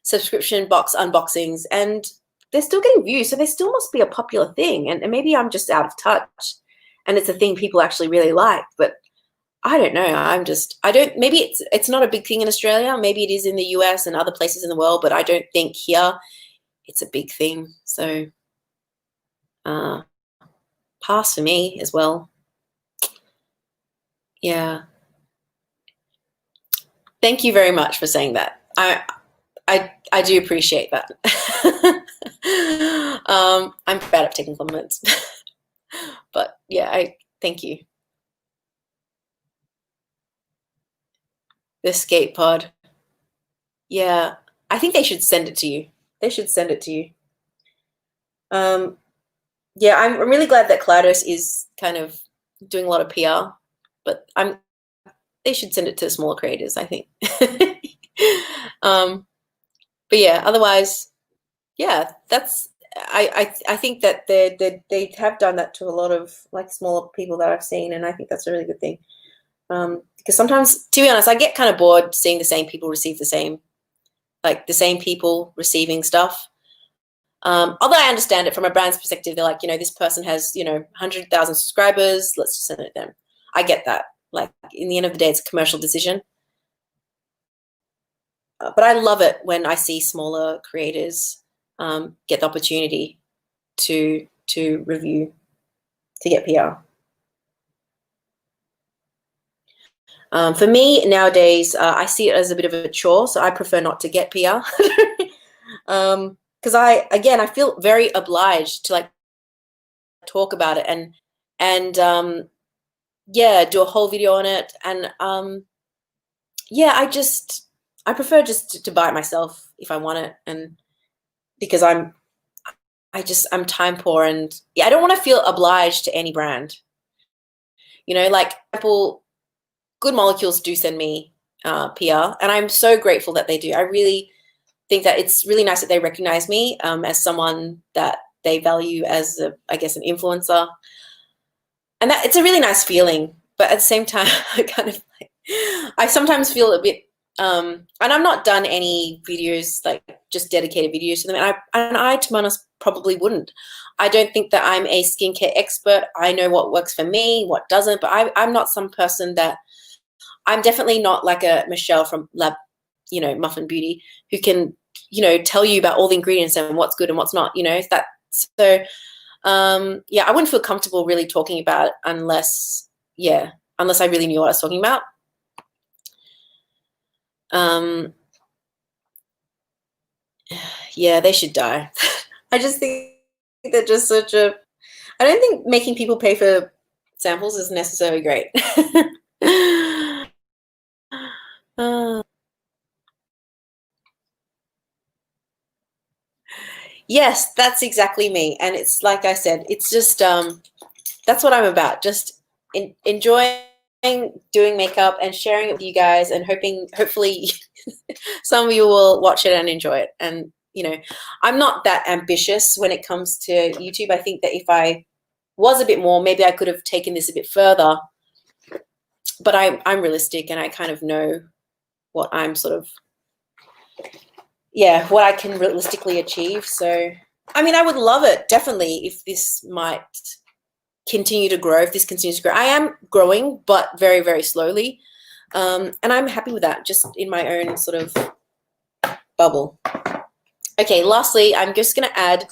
subscription box unboxings, and they're still getting views, so they still must be a popular thing. And maybe I'm just out of touch, and it's a thing people actually really like. But I don't know. Maybe it's not a big thing in Australia. Maybe it is in the US and other places in the world, but I don't think here it's a big thing. So pass for me as well. Yeah. Thank you very much for saying that. I do appreciate that. I'm bad at taking compliments. But yeah, thank you. The skate pod. Yeah, I think they should send it to you. They should send it to you. Yeah, I'm really glad that Kaleidos is kind of doing a lot of PR, but they should send it to smaller creators, I think. But yeah, otherwise, yeah, I think that they have done that to a lot of like smaller people that I've seen, and I think that's a really good thing. Because sometimes, to be honest, I get kind of bored seeing the same people receive the same people receiving stuff. Although I understand it from a brand's perspective, they're like, this person has, 100,000 subscribers, let's just send it to them. I get that. Like, in the end of the day, it's a commercial decision. But I love it when I see smaller creators get the opportunity to review, to get PR. For me nowadays, I see it as a bit of a chore, so I prefer not to get PR. Because I feel very obliged to like talk about it and yeah, do a whole video on it. And yeah, I prefer just to buy it myself if I want it, and because I'm time poor, and yeah, I don't want to feel obliged to any brand. You know, like Apple, Good Molecules do send me PR, and I'm so grateful that they do. I really think that it's really nice that they recognize me as someone that they value as, I guess, an influencer, and that it's a really nice feeling. But at the same time, I sometimes feel a bit, and I've not done any videos like just dedicated videos to them, and I to be honest probably wouldn't. I don't think that I'm a skincare expert. I know what works for me, what doesn't, but I'm not some person that, I'm definitely not like a Michelle from Lab, Muffin Beauty, who can, tell you about all the ingredients and what's good and what's not, that. So, yeah, I wouldn't feel comfortable really talking about it unless I really knew what I was talking about. Yeah, they should die. I just think they're just I don't think making people pay for samples is necessarily great. Yes, that's exactly me. And it's like I said, it's just that's what I'm about. Just enjoying doing makeup and sharing it with you guys, and hopefully some of you will watch it and enjoy it. And I'm not that ambitious when it comes to YouTube. I think that if I was a bit more, maybe I could have taken this a bit further. But I'm realistic, and I kind of know what I'm sort of, what I can realistically achieve. So, I mean, I would love it, definitely, if this might continue to grow, if this continues to grow. I am growing, but very, very slowly. And I'm happy with that, just in my own sort of bubble. Okay, lastly, I'm just going to add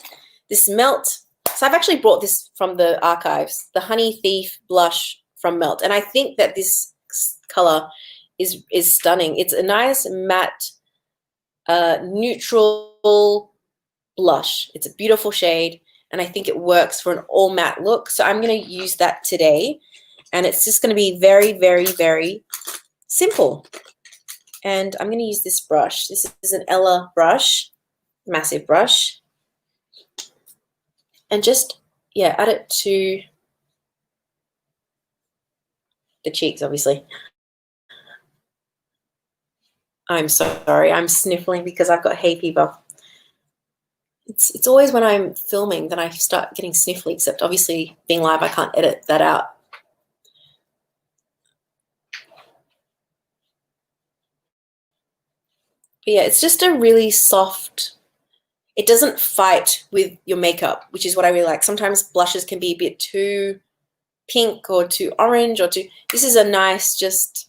this Melt. So I've actually brought this from the archives, the Honey Thief blush from Melt. And I think that this color is stunning. It's a nice matte neutral blush. It's a beautiful shade, and I think it works for an all matte look. So I'm going to use that today, and it's just going to be very, very, very simple. And I'm going to use this brush. This is an Ella brush, massive brush, and just add it to the cheeks, obviously. I'm sorry, I'm sniffling because I've got hay fever. It's always when I'm filming that I start getting sniffly, except obviously being live, I can't edit that out. But yeah, it's just a really soft, it doesn't fight with your makeup, which is what I really like. Sometimes blushes can be a bit too pink or too orange or too, this is a nice just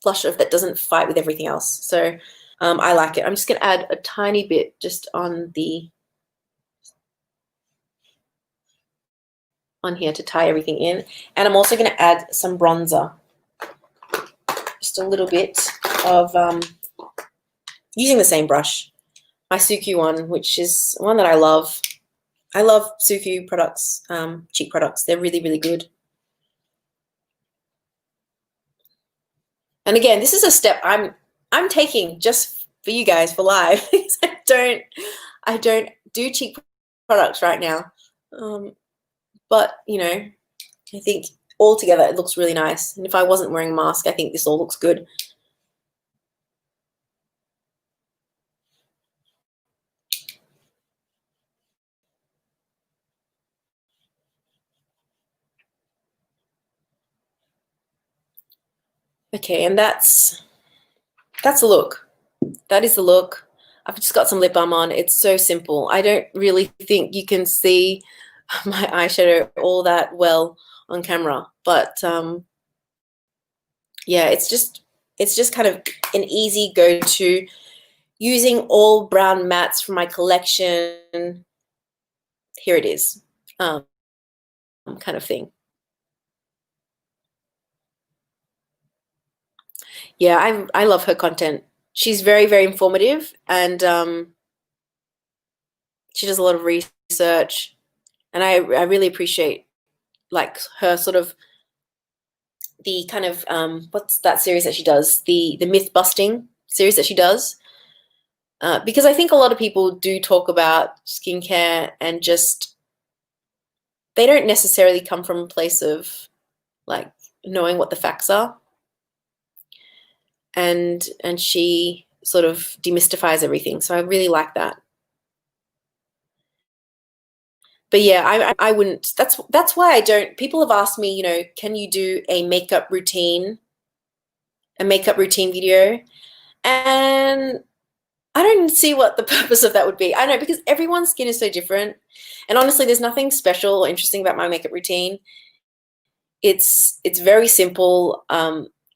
blush that doesn't fight with everything else. So I like it. I'm just going to add a tiny bit just on here to tie everything in. And I'm also going to add some bronzer. Just a little bit of, using the same brush, my Suku one, which is one that I love. I love Suku products, cheap products. They're really, really good. And again, this is a step I'm taking just for you guys for live. I don't do cheap products right now. But I think altogether it looks really nice. And if I wasn't wearing a mask, I think this all looks good. Okay, and that's the look. That is the look. I've just got some lip balm on. It's so simple. I don't really think you can see my eyeshadow all that well on camera. But yeah, it's just kind of an easy go-to, using all brown mattes from my collection. Here it is, kind of thing. Yeah, I love her content. She's very, very informative, and she does a lot of research, and I really appreciate like her sort of the kind of what's that series that she does, the myth busting series that she does, because I think a lot of people do talk about skincare and just they don't necessarily come from a place of like knowing what the facts are, and she sort of demystifies everything, so I really like that. But yeah, I wouldn't. That's why I don't. People have asked me, you know, can you do a makeup routine video? And I don't see what the purpose of that would be. I know, because everyone's skin is so different. And honestly, there's nothing special or interesting about my makeup routine. It's very simple.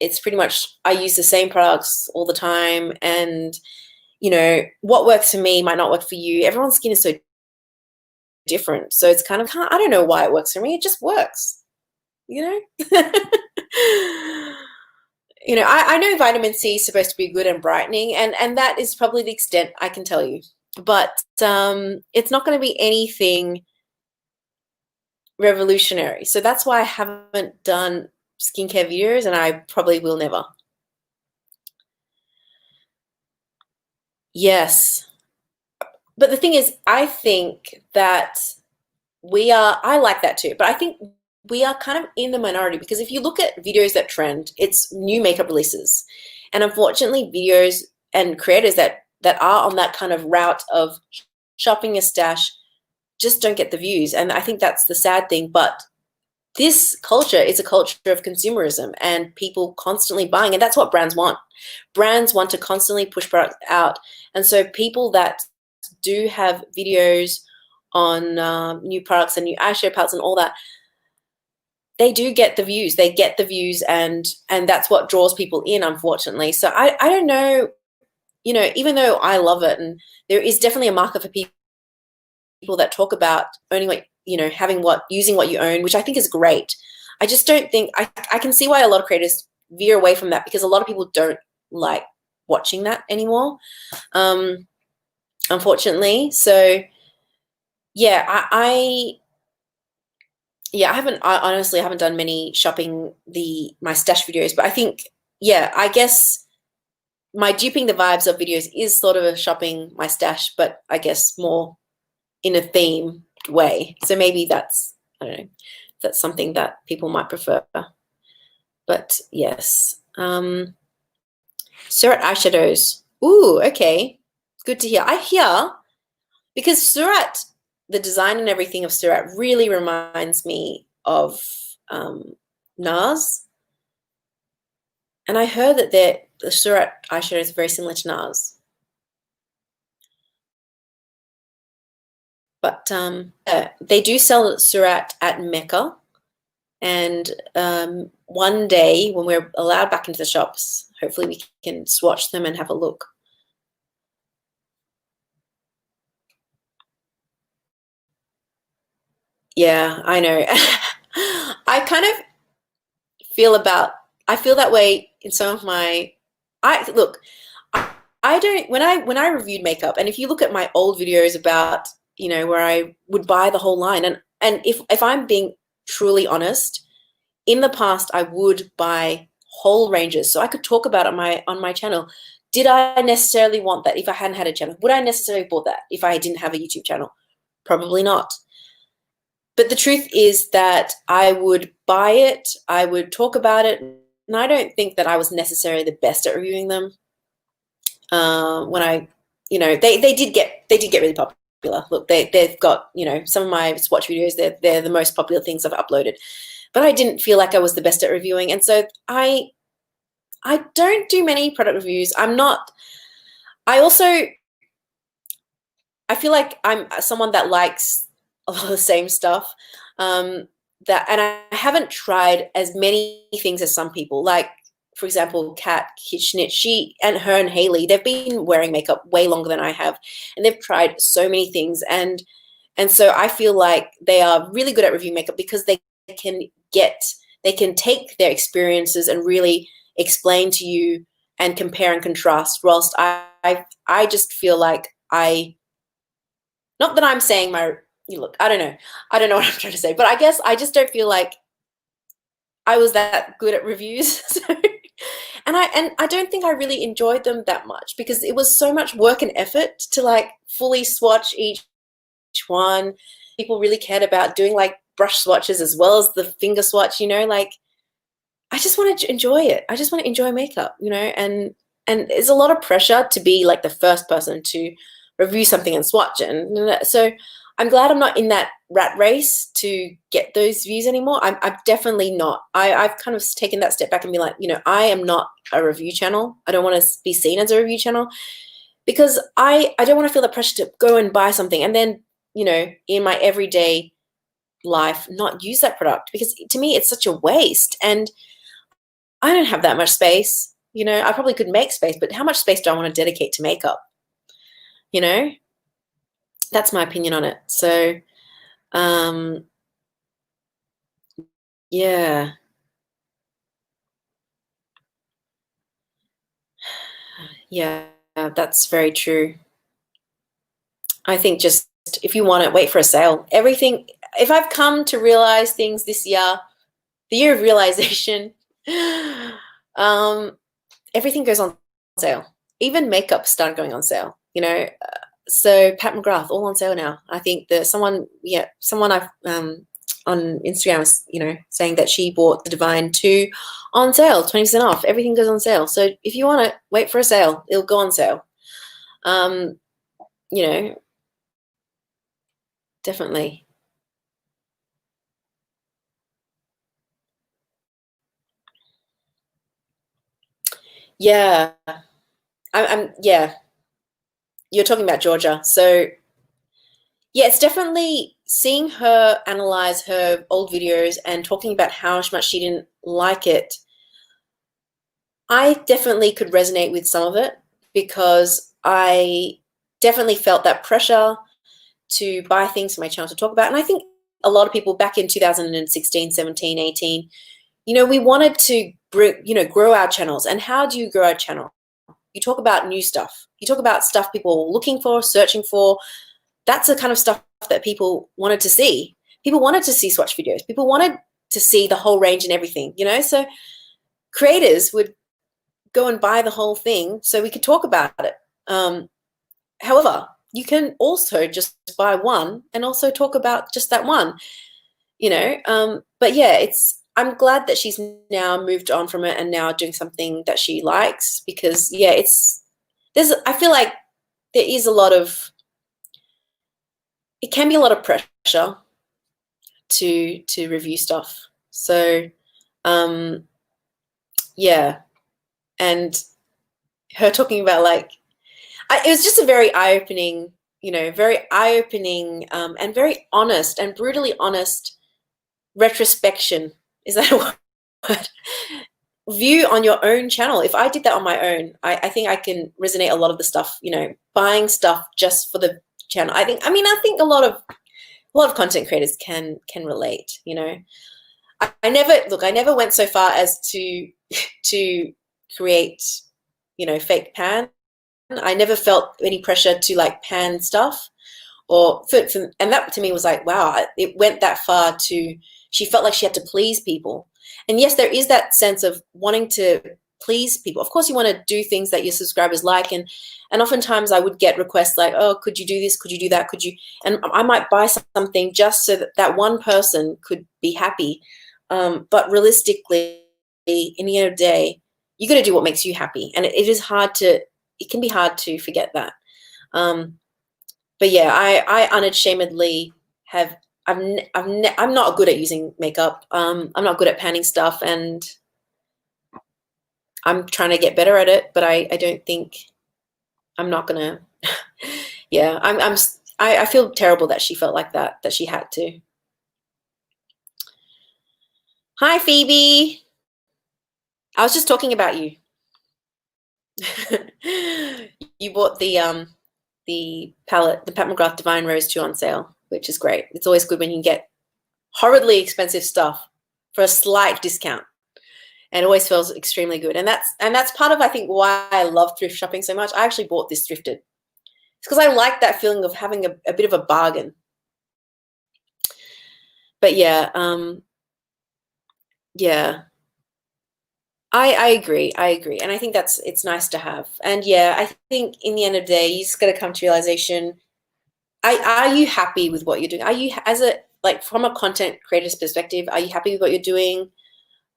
It's pretty much I use the same products all the time, and you know, what works for me might not work for you. Everyone's skin is so different. So it's kind of, I don't know why it works for me. It just works, you know? You know, I know vitamin C is supposed to be good and brightening, and that is probably the extent I can tell you. But it's not going to be anything revolutionary. So that's why I haven't done skincare videos, and I probably will never. Yes. But the thing is, I think that I like that too, but I think we are kind of in the minority, because if you look at videos that trend, it's new makeup releases. And unfortunately, videos and creators that are on that kind of route of shopping a stash just don't get the views. And I think that's the sad thing. But this culture is a culture of consumerism and people constantly buying. And that's what brands want. Brands want to constantly push products out. And so people that do have videos on new products and new eyeshadow palettes and all that, they do get the views. They get the views, and that's what draws people in, unfortunately. So I don't know, you know, even though I love it, and there is definitely a market for people that talk about owning what, you know, using what you own, which I think is great. I just don't think, I can see why a lot of creators veer away from that, because a lot of people don't like watching that anymore, unfortunately. So yeah, I honestly haven't done many shopping my stash videos, but I think, yeah, I guess my duping the vibes of videos is sort of a shopping my stash, but I guess more in a theme way. So maybe that's, I don't know, that's something that people might prefer. But yes. Surat eyeshadows. Ooh, okay. Good to hear. I hear, because Surat, the design and everything of Surat really reminds me of NARS. And I heard that the Surat eyeshadow is very similar to NARS. But they do sell Surat at Mecca. And one day when we're allowed back into the shops, hopefully we can swatch them and have a look. Yeah, I know. I kind of I feel that way in some of my, look, I don't, when I reviewed makeup, and if you look at my old videos about, you know, where I would buy the whole line, and if I'm being truly honest, in the past I would buy whole ranges so I could talk about it on my channel. Did I necessarily want that if I hadn't had a channel? Would I necessarily bought that if I didn't have a YouTube channel? Probably not. But the truth is that I would buy it, I would talk about it, and I don't think that I was necessarily the best at reviewing them. When I, you know, they did get really popular. Look, they've got, you know, some of my swatch videos, they're the most popular things I've uploaded. But I didn't feel like I was the best at reviewing, and so I don't do many product reviews. I'm not. I feel like I'm someone that likes a lot of the same stuff. that, and I haven't tried as many things as some people. Like, for example, Kat Kitchnit, she and her and Haley, they've been wearing makeup way longer than I have, and they've tried so many things. And so I feel like they are really good at reviewing makeup because can they can take their experiences and really explain to you and compare and contrast. Whilst I just feel like not that I'm saying look, I don't know what I'm trying to say, but I guess I just don't feel like I was that good at reviews. So, and I don't think I really enjoyed them that much because it was so much work and effort to like fully swatch each one. People really cared about doing like brush swatches as well as the finger swatch, like I just want to enjoy it. I just want to enjoy makeup, and it's a lot of pressure to be like the first person to review something and swatch it. And so I'm glad I'm not in that rat race to get those views anymore. I'm definitely not. I've kind of taken that step back and be like, I am not a review channel. I don't want to be seen as a review channel because I don't want to feel the pressure to go and buy something and then, in my everyday life, not use that product because to me, it's such a waste. And I don't have that much space. I probably could make space, but how much space do I want to dedicate to makeup? That's my opinion on it. So, yeah. Yeah, that's very true. I think just if you want it, wait for a sale. Everything, if I've come to realize things this year, the year of realization, um, everything goes on sale. Even makeup started going on sale, So Pat McGrath, all on sale now. I think that someone I've on Instagram was, saying that she bought the Divine 2 on sale, 20% off. Everything goes on sale. So if you want it, wait for a sale. It'll go on sale. You know, definitely. Yeah. Yeah, you're talking about Georgia. So yeah, it's definitely seeing her analyze her old videos and talking about how much she didn't like it. I definitely could resonate with some of it because I definitely felt that pressure to buy things for my channel to talk about. And I think a lot of people back in 2016, 17, 18, we wanted to grow our channels. And how do you grow our channel? You talk about new stuff. You talk about stuff people are looking for, searching for. That's the kind of stuff that people wanted to see. People wanted to see swatch videos. People wanted to see the whole range and everything, So creators would go and buy the whole thing so we could talk about it. However, you can also just buy one and also talk about just that one, But yeah, I'm glad that she's now moved on from it and now doing something that she likes because yeah, I feel like there is it can be a lot of pressure to review stuff. So yeah, and her talking about it was just a very eye-opening, and very honest and brutally honest retrospection. Is that a word? View on your own channel. If I did that on my own, I think I can resonate a lot of the stuff, buying stuff just for the channel. I think a lot of content creators can relate, I never went so far as to create, fake pan. I never felt any pressure to pan stuff and that to me was like, wow, it went that far she felt like she had to please people. And yes, there is that sense of wanting to please people. Of course, you want to do things that your subscribers like. And oftentimes I would get requests like, oh, could you do this? Could you do that? Could you? And I might buy something just so that one person could be happy. But realistically, in the end of the day, you got to do what makes you happy. And it can be hard to forget that. But yeah, I unashamedly I'm not good at using makeup. I'm not good at panning stuff, and I'm trying to get better at it. But I don't think I'm not gonna. Yeah, I feel terrible that she felt like that she had to. Hi, Phoebe. I was just talking about you. You bought the palette, the Pat McGrath Divine Rose 2 on sale, which is great. It's always good when you can get horridly expensive stuff for a slight discount. And it always feels extremely good. And that's part of, I think, why I love thrift shopping so much. I actually bought this thrifted. It's because I like that feeling of having a bit of a bargain. But yeah, yeah. I agree. I agree. And I think it's nice to have. And yeah, I think in the end of the day, you just got to come to realization, are you happy with what you're doing? Are you, as a, like, from a content creator's perspective, are you happy with what you're doing?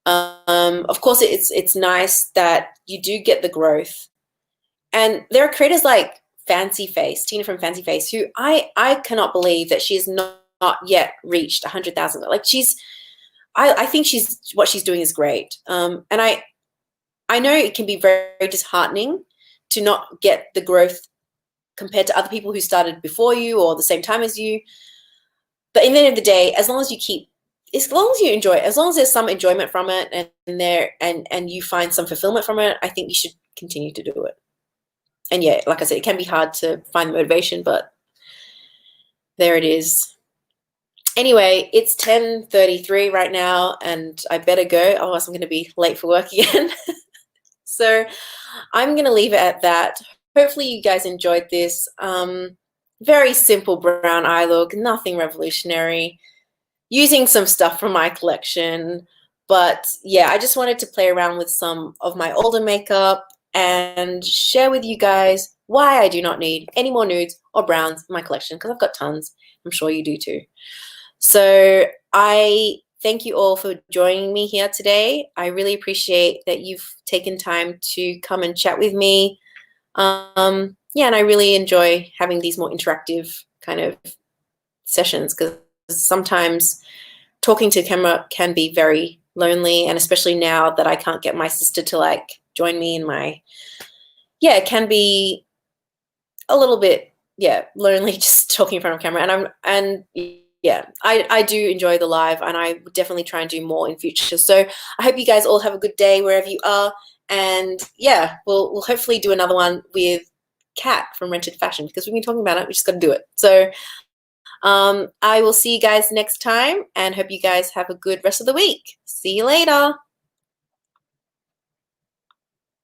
Of course, it's nice that you do get the growth. And there are creators like Fancy Face, Tina from Fancy Face, who I cannot believe that she has not yet reached 100,000. Like, I think what she's doing is great. And I know it can be very, very disheartening to not get the growth compared to other people who started before you or the same time as you. But in the end of the day, as long as you enjoy it, as long as there's some enjoyment from it and you find some fulfillment from it, I think you should continue to do it. And yeah, like I said, it can be hard to find the motivation, but there it is. Anyway, it's 10:33 right now, and I better go, otherwise I'm going to be late for work again. So I'm going to leave it at that. Hopefully you guys enjoyed this. Very simple brown eye look, nothing revolutionary. Using some stuff from my collection. But yeah, I just wanted to play around with some of my older makeup and share with you guys why I do not need any more nudes or browns in my collection, because I've got tons. I'm sure you do too. So I thank you all for joining me here today. I really appreciate that you've taken time to come and chat with me. Yeah, and I really enjoy having these more interactive kind of sessions, because sometimes talking to camera can be very lonely, and especially now that I can't get my sister to like join me in yeah, it can be a little bit, yeah, lonely just talking in front of camera. And yeah, I do enjoy the live, and I would definitely try and do more in future. So I hope you guys all have a good day wherever you are. And yeah, we'll hopefully do another one with Kat from Rented Fashion, because we've been talking about it. We just got to do it. So I will see you guys next time, and hope you guys have a good rest of the week. See you later.